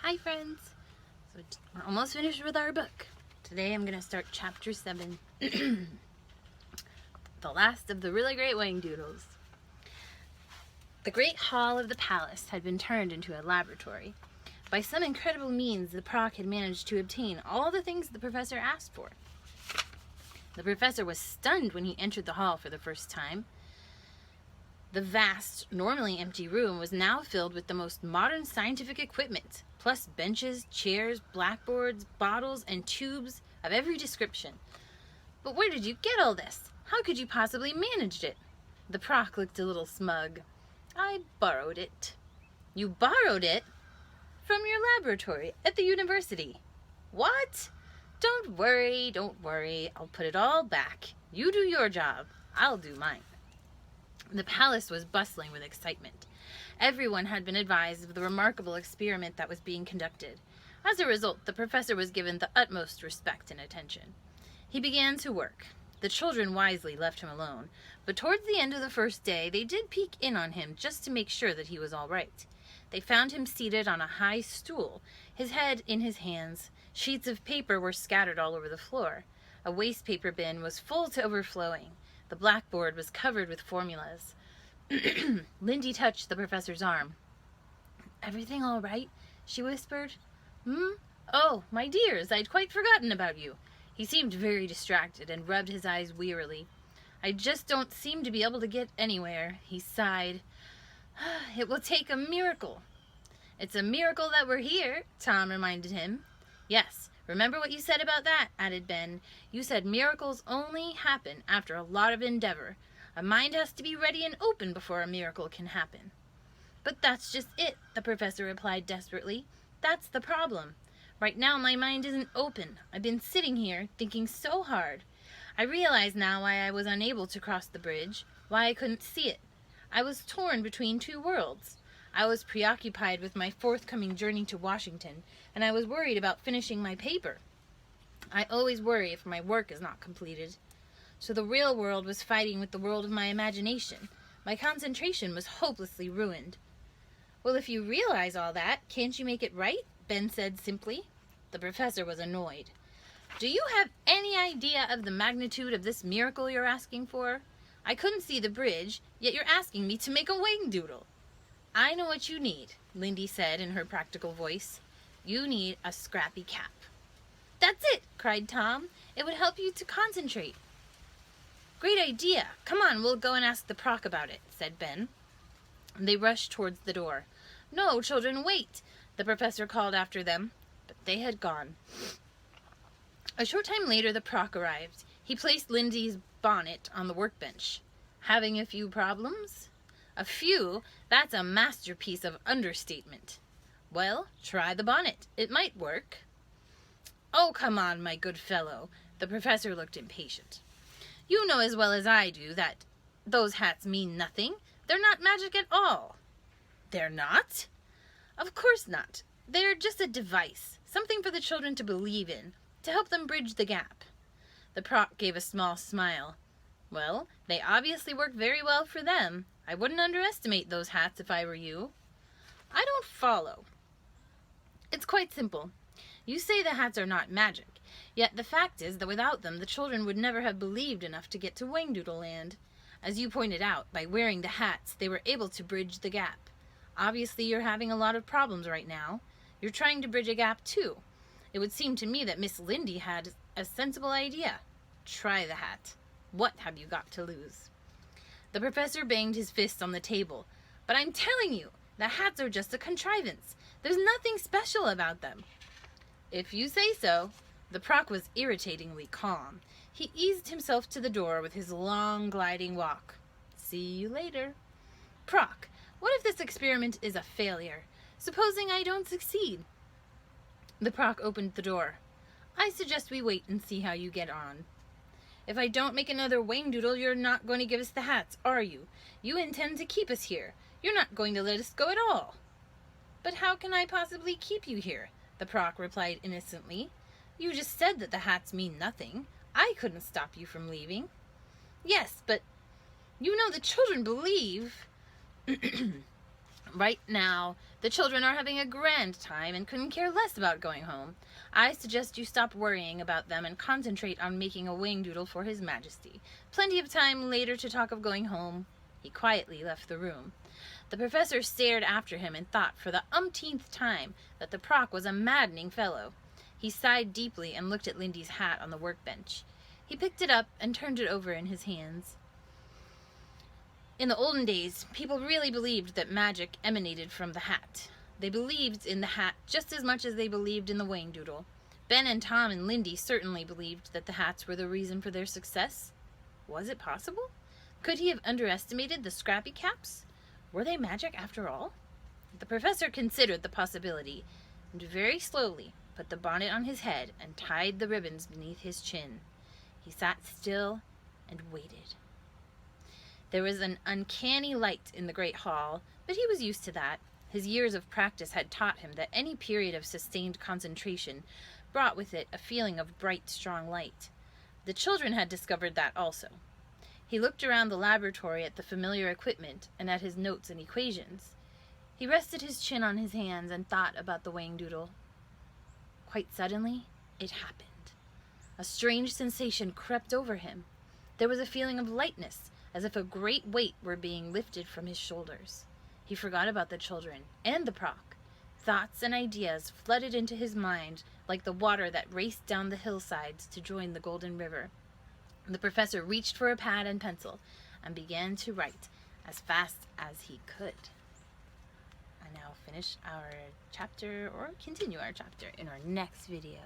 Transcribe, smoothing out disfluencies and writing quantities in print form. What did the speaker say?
Hi friends! So we're almost finished with our book. Today I'm going to start chapter 7. The last of the Really Great Whangdoodles. The great hall of the palace had been turned into a laboratory. By some incredible means, the Proc had managed to obtain all the things the professor asked for. The professor was stunned when he entered the hall for the first time. The vast, normally empty room was now filled with the most modern scientific equipment, plus benches, chairs, blackboards, bottles, and tubes of every description. But where did you get all this? How could you possibly manage it? The Proc looked a little smug. I borrowed it. You borrowed it? From your laboratory at the university. What? Don't worry. I'll put it all back. You do your job. I'll do mine. The palace was bustling with excitement. Everyone had been advised of the remarkable experiment that was being conducted. As a result, the professor was given the utmost respect and attention. He began to work. The children wisely left him alone, but towards the end of the first day, they did peek in on him just to make sure that he was all right. They found him seated on a high stool, his head in his hands. Sheets of paper were scattered all over the floor. A waste paper bin was full to overflowing. The blackboard was covered with formulas. Lindy touched the professor's arm. Everything all right? She whispered. Oh, my dears, I'd quite forgotten about you. He seemed very distracted and rubbed his eyes wearily. I just don't seem to be able to get anywhere, he sighed. It will take a miracle. It's a miracle that we're here, Tom reminded him. Yes. Remember what you said about that, added Ben. You said miracles only happen after a lot of endeavor. A mind has to be ready and open before a miracle can happen. But that's just it, the professor replied desperately. That's the problem. Right now my mind isn't open. I've been sitting here thinking so hard. I realize now why I was unable to cross the bridge, why I couldn't see it. I was torn between two worlds. I was preoccupied with my forthcoming journey to Washington, and I was worried about finishing my paper. I always worry if my work is not completed. So the real world was fighting with the world of my imagination. My concentration was hopelessly ruined. Well, if you realize all that, can't you make it right? Ben said simply. The professor was annoyed. Do you have any idea of the magnitude of this miracle you're asking for? I couldn't see the bridge, yet you're asking me to make a whangdoodle. I know what you need, Lindy said in her practical voice. You need a scrappy cap. That's it, cried Tom. It would help you to concentrate. Great idea. Come on, we'll go and ask the Proc about it, said Ben. They rushed towards the door. No, children, wait, the professor called after them, but they had gone. A short time later, the Proc arrived. He placed Lindy's bonnet on the workbench. Having a few problems? A few? That's a masterpiece of understatement. Well, try the bonnet. It might work. Oh, come on, my good fellow. The professor looked impatient. You know as well as I do that those hats mean nothing. They're not magic at all. They're not? Of course not. They're just a device, something for the children to believe in, to help them bridge the gap. The Proc gave a small smile. Well, they obviously work very well for them. I wouldn't underestimate those hats if I were you. I don't follow. It's quite simple. You say the hats are not magic, yet the fact is that without them the children would never have believed enough to get to Whangdoodle Land. As you pointed out, by wearing the hats they were able to bridge the gap. Obviously you're having a lot of problems right now. You're trying to bridge a gap too. It would seem to me that Miss Lindy had a sensible idea. Try the hat. What have you got to lose? The professor banged his fist on the table. But I'm telling you, the hats are just a contrivance. There's nothing special about them. If you say so. The Proc was irritatingly calm. He eased himself to the door with his long gliding walk. See you later. Proc, what if this experiment is a failure? Supposing I don't succeed? The Proc opened the door. I suggest we wait and see how you get on. If I don't make another whangdoodle, you're not going to give us the hats, are you? You intend to keep us here. You're not going to let us go at all. But how can I possibly keep you here? The Proc replied innocently. You just said that the hats mean nothing. I couldn't stop you from leaving. Yes, but you know the children believe. Right now, the children are having a grand time and couldn't care less about going home. I suggest you stop worrying about them and concentrate on making a whangdoodle for His Majesty. Plenty of time later to talk of going home." He quietly left the room. The professor stared after him and thought for the umpteenth time that the proc was a maddening fellow. He sighed deeply and looked at Lindy's hat on the workbench. He picked it up and turned it over in his hands. In the olden days, people really believed that magic emanated from the hat. They believed in the hat just as much as they believed in the whangdoodle. Ben and Tom and Lindy certainly believed that the hats were the reason for their success. Was it possible? Could he have underestimated the scrappy caps? Were they magic after all? The professor considered the possibility, and very slowly put the bonnet on his head and tied the ribbons beneath his chin. He sat still and waited. There was an uncanny light in the great hall, but he was used to that. His years of practice had taught him that any period of sustained concentration brought with it a feeling of bright, strong light. The children had discovered that also. He looked around the laboratory at the familiar equipment and at his notes and equations. He rested his chin on his hands and thought about the whangdoodle. Quite suddenly, it happened. A strange sensation crept over him. There was a feeling of lightness, as if a great weight were being lifted from his shoulders. He forgot about the children and the proc. Thoughts and ideas flooded into his mind like the water that raced down the hillsides to join the Golden River. The professor reached for a pad and pencil and began to write as fast as he could. I now finish our chapter, or continue our chapter, in our next video.